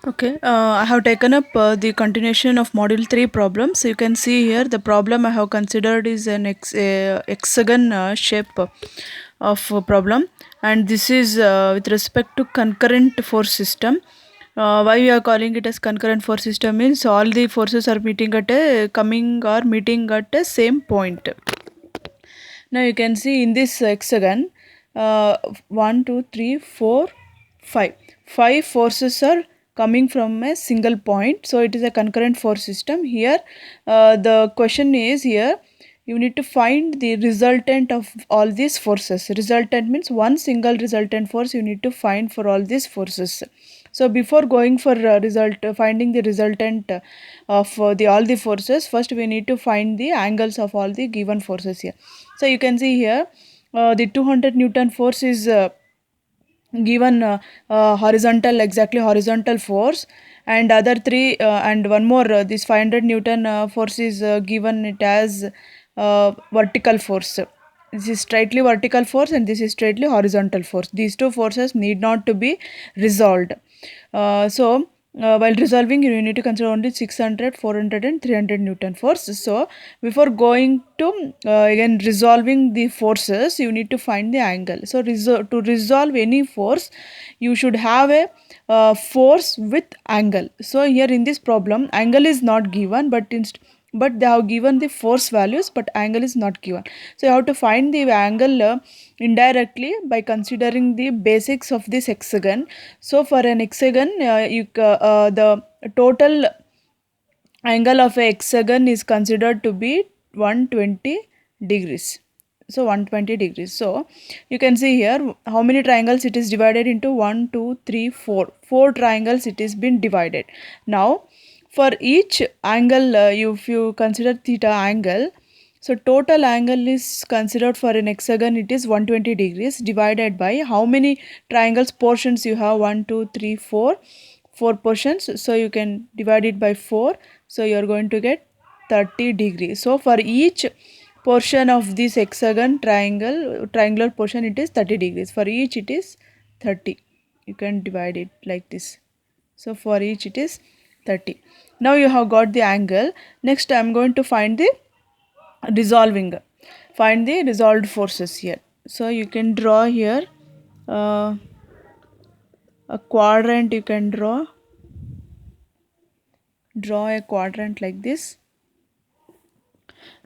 Okay, I have taken up the continuation of module 3 problem. So you can see here the problem I have considered is an hexagon shape of a problem, and this is with respect to concurrent force system. Why we are calling it as concurrent force system means all the forces are meeting at a coming or meeting at a same point. Now you can see in this hexagon, uh, 1, 2, 3, 4, 5. 5 forces are coming from a single point. So it is a concurrent force system. Here, the question is here. You need to find the resultant of all these forces. Resultant means one single resultant force you need to find for all these forces. So before going for finding the resultant of the all the forces, first we need to find the angles of all the given forces here. So you can see here the 200 Newton force is given horizontal, exactly horizontal force, and other three and one more this 500 Newton force is given it as vertical force. This is straightly vertical force and this is straightly horizontal force. These two forces need not to be resolved. While resolving, you need to consider only 600, 400 and 300 Newton force. So before going to again resolving the forces, you need to find the angle. So to resolve any force, you should have a force with angle. So here in this problem, angle is not given, but they have given the force values, but angle is not given. So you have to find the angle indirectly by considering the basics of this hexagon. So for an hexagon, the total angle of a hexagon is considered to be 120 degrees. So 120 degrees. So you can see here how many triangles it is divided into. 1, 2, 3, 4. 4 triangles it is been divided. Now for each angle, if you consider theta angle, so total angle is considered for an hexagon, it is 120 degrees divided by how many triangles portions you have. 1, 2, 3, 4. 4 portions. So you can divide it by 4. So you are going to get 30 degrees. So for each portion of this hexagon triangular portion, it is 30 degrees. For each it is 30. You can divide it like this. So for each it is 30. Now you have got the angle. Next I am going to find the resolving. Find the resolved forces here. So you can draw here uh, a quadrant. You can draw a quadrant like this.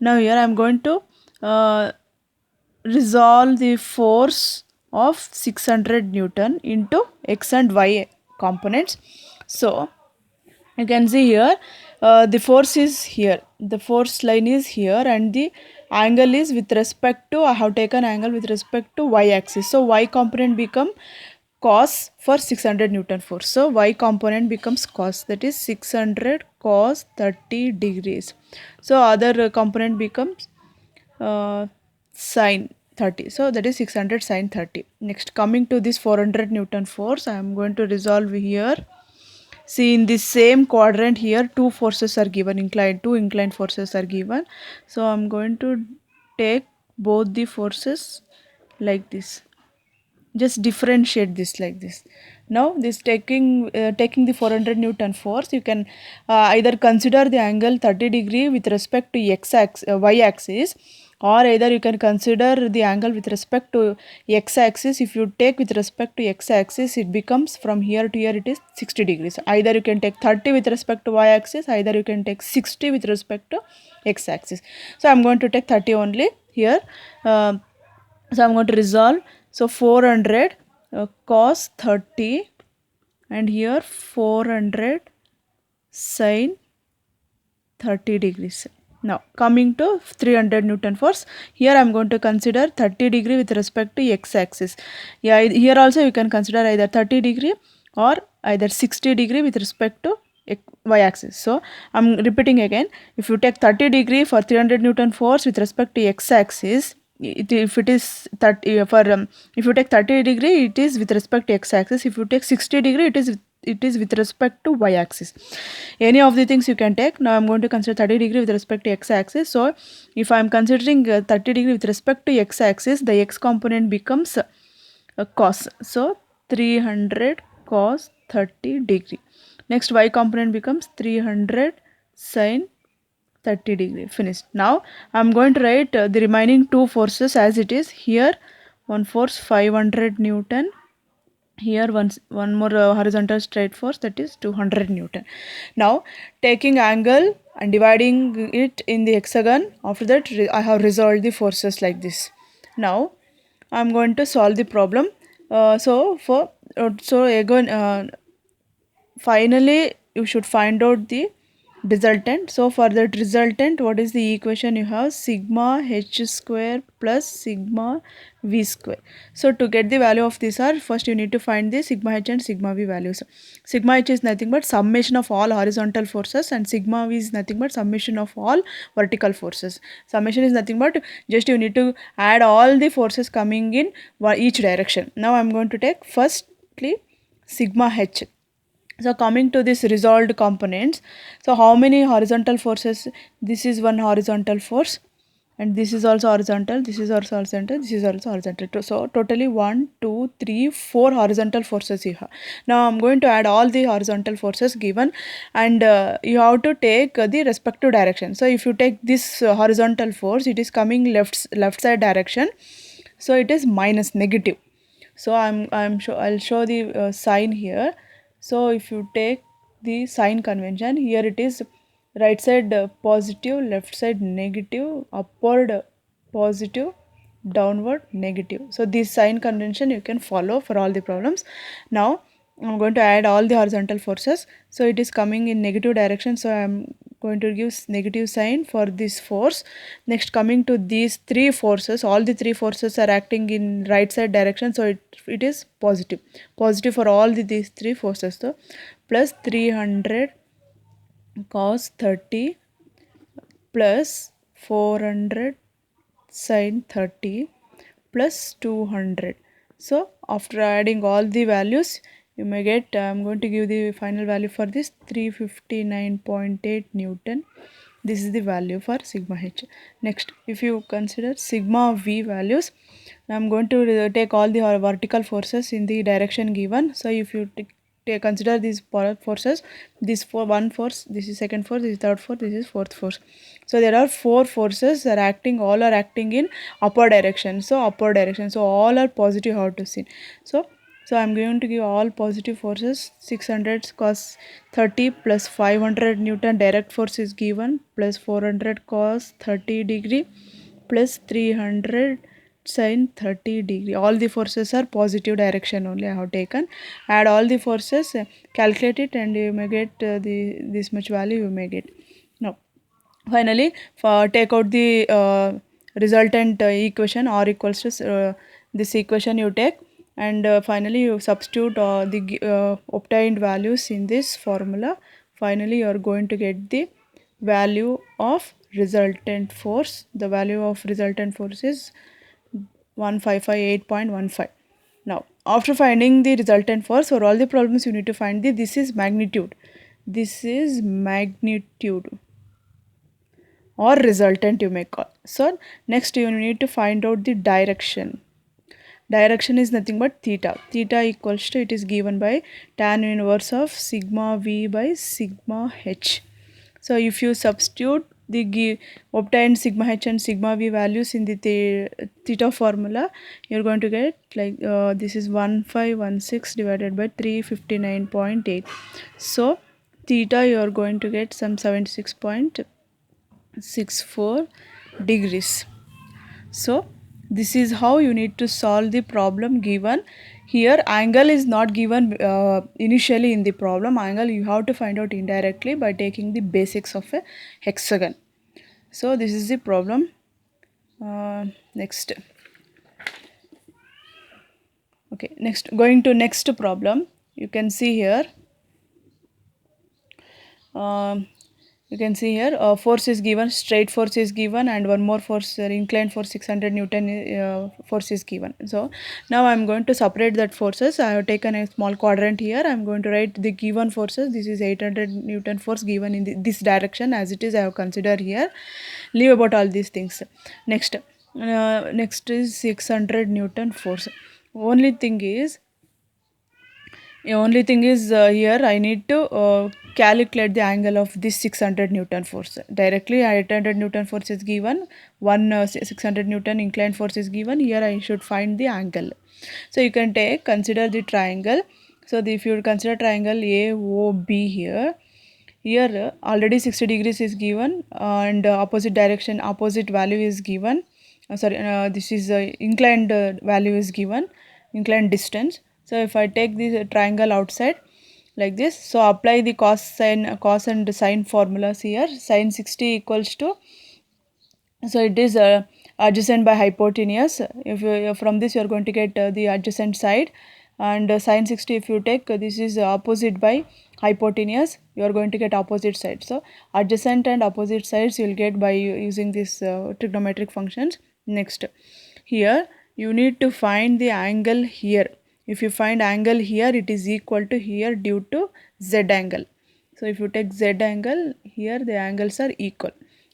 Now here I am going to resolve the force of 600 Newton into x and y components. So you can see here the force is here, the force line is here, and the angle is with respect to, I have taken angle with respect to y axis. So y component become cos for 600 Newton force. So y component becomes cos, that is 600 cos 30 degrees. So other component becomes sine 30. So that is 600 sine 30. Next, coming to this 400 Newton force, I am going to resolve here. See, in this same quadrant here, two forces are given, two inclined forces are given. So I am going to take both the forces like this. Just differentiate this like this. Now this taking the 400 Newton force, you can either consider the angle 30 degree with respect to y axis, or either you can consider the angle with respect to x axis. If you take with respect to x axis, it becomes from here to here it is 60 degrees. Either you can take 30 with respect to y axis, either you can take 60 with respect to x axis. So I am going to take 30 only here. So I am going to resolve. So 400 cos 30, and here 400 sine 30 degrees. Now coming to 300 Newton force, here I am going to consider 30 degree with respect to x axis. Yeah, here also you can consider either 30 degree or either 60 degree with respect to y axis. So I am repeating again, if you take 30 degree for 300 Newton force with respect to x axis, if it is 30 if you take 30 degree, it is with respect to x axis. If you take 60 degree, it is with respect to y axis. Any of the things you can take. Now I am going to consider 30 degree with respect to x axis. So if I am considering 30 degree with respect to x axis, the x component becomes cos. So 300 cos 30 degree. Next y component becomes 300 sine 30 degree. Finished. Now I'm going to write the remaining two forces as it is. Here one force 500 Newton, here one more horizontal straight force, that is 200 Newton. Now taking angle and dividing it in the hexagon, after that I have resolved the forces like this. Now I'm going to solve the problem. So again, finally you should find out the resultant. So for that resultant, what is the equation? You have sigma h square plus sigma v square. So to get the value of these are, first you need to find the sigma h and sigma v values. Sigma h is nothing but summation of all horizontal forces, and sigma v is nothing but summation of all vertical forces. Summation is nothing but just you need to add all the forces coming in each direction. Now I am going to take firstly sigma h. So coming to this resolved components, so how many horizontal forces? This is one horizontal force, and this is also horizontal, this is also horizontal, this is also horizontal. So totally 1 2 3 4 horizontal forces you have. Now I'm going to add all the horizontal forces given, and you have to take the respective direction. So if you take this horizontal force, it is coming left side direction, so it is minus negative. So I'll show the sign here. So if you take the sign convention, here it is right side positive, left side negative, upward positive, downward negative. So this sign convention you can follow for all the problems. Now I'm going to add all the horizontal forces. So it is coming in negative direction, so I'm going to give negative sign for this force. Next, coming to these three forces, all the three forces are acting in right side direction, so it is positive. Positive for all these three forces. So plus 300 cos 30 plus 400 sin 30 plus 200. So after adding all the values, you may get, I'm going to give the final value for this 359.8 Newton. This is the value for sigma h. Next, if you consider sigma v values, I'm going to take all the vertical forces in the direction given. So if you consider these forces, this for one force, this is second force, this is third force, this is fourth force. So there are four forces that are acting, all are acting in upper direction. So upper direction, so all are positive, how to see. So I'm going to give all positive forces. 600 cos 30 plus 500 Newton direct force is given, plus 400 cos 30 degree plus 300 sin 30 degree. All the forces are positive direction only I have taken. Add all the forces, calculate it, and you may get this much value you may get. Now finally take out the resultant equation, r equals to this equation you take, and finally you substitute the obtained values in this formula. Finally you are going to get the value of resultant force. The value of resultant force is 1558.15. Now after finding the resultant force for all the problems, you need to find this is magnitude. This is magnitude or resultant you may call. So next you need to find out the direction. Direction is nothing but theta. Theta equals to, it is given by tan inverse of sigma v by sigma h. So if you substitute the obtained sigma h and sigma v values in the theta formula, you're going to get like this is 1516 divided by 359.8. So theta you are going to get some 76.64 degrees. So this is how you need to solve the problem given. Here angle is not given initially in the problem. Angle you have to find out indirectly by taking the basics of a hexagon. So this is the problem. Next. Okay, next, going to next problem. You can see here. You can see here force is given, straight force is given, and one more force, inclined force 600 Newton force is given. So now I am going to separate that forces. I have taken a small quadrant here. I am going to write the given forces. This is 800 Newton force given in this direction as it is. I have considered here. Leave about all these things. Next, next is 600 Newton force. Only thing is, The only thing is here I need to calculate the angle of this 600 Newton force. Directly 800 Newton force is given, 600 Newton inclined force is given. Here I should find the angle. So you can consider the triangle. So if you consider triangle AOB here already 60 degrees is given, and opposite direction, opposite value is given. This is inclined value is given, inclined distance. So if I take this triangle outside like this, so apply the cos and sine formulas here. Sine 60 equals to, so it is adjacent by hypotenuse. If you, from this you are going to get the adjacent side, and sine 60 if you take this is opposite by hypotenuse, you are going to get opposite side. So adjacent and opposite sides you will get by using this trigonometric functions. Next, here you need to find the angle here. If you find angle here, it is equal to here due to z angle. So if you take z angle here, the angles are equal.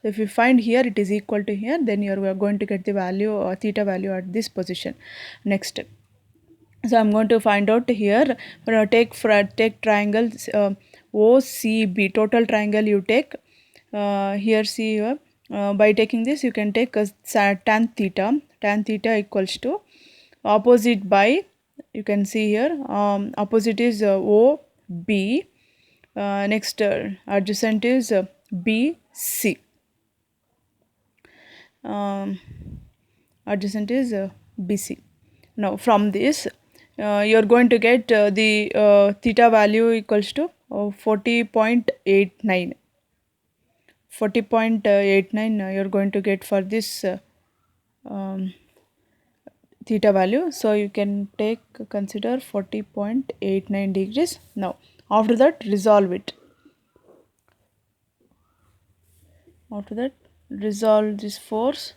If you find here it is equal to here, then you are going to get the value theta value at this position. Next, so I'm going to find out here. Take triangle OCB, total triangle you take. Here see here, by taking this you can take tan theta. Tan theta equals to opposite by, you can see here, opposite is OB. Next, adjacent is BC. Adjacent is BC. Now from this you are going to get the theta value equals to 40.89. 40.89 you are going to get for this um, theta value. So you can consider 40.89 degrees. Now after that resolve it. After that resolve this force.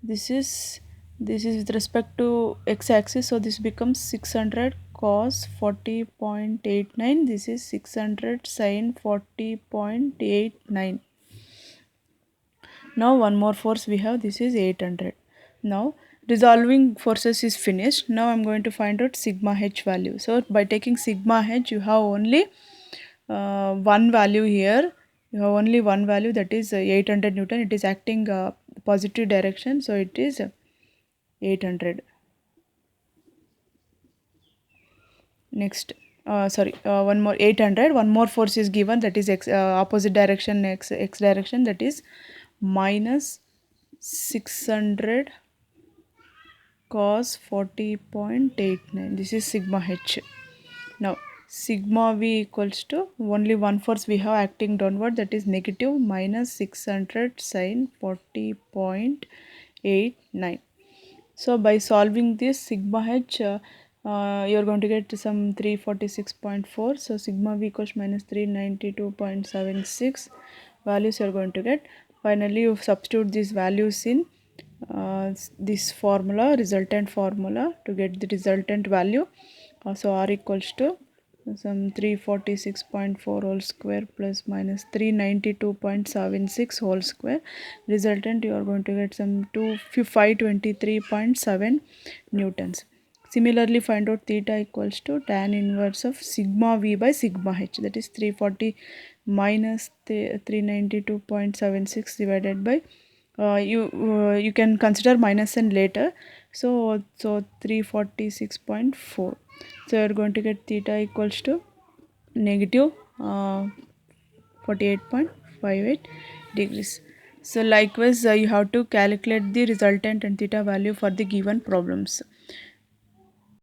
This is with respect to x-axis, so this becomes 600 cos 40.89. This is 600 sin 40.89. Now one more force we have, this is 800. Now resolving forces is finished. Now I'm going to find out sigma h value. So by taking sigma h, you have only one value here. You have only one value, that is 800 Newton. It is acting positive direction, so it is 800. Next, one more 800. One more force is given, that is opposite direction, x direction, that is minus 600 cos 40.89. This is sigma h. Now sigma v equals to only one force we have acting downward, that is negative minus 600 sin 40.89. So by solving this sigma h, you are going to get some 346.4. So sigma v equals minus 392.76 values you are going to get. Finally you substitute these values in this formula, resultant formula, to get the resultant value. So r equals to some 346.4 whole square plus minus 392.76 whole square. Resultant you are going to get some 523.7 newtons. Similarly find out theta equals to tan inverse of sigma v by sigma h, that is 340 minus 392.76 divided by you can consider minus and later, so 346.4. so you are going to get theta equals to negative 48.58 degrees. So likewise you have to calculate the resultant and theta value for the given problems.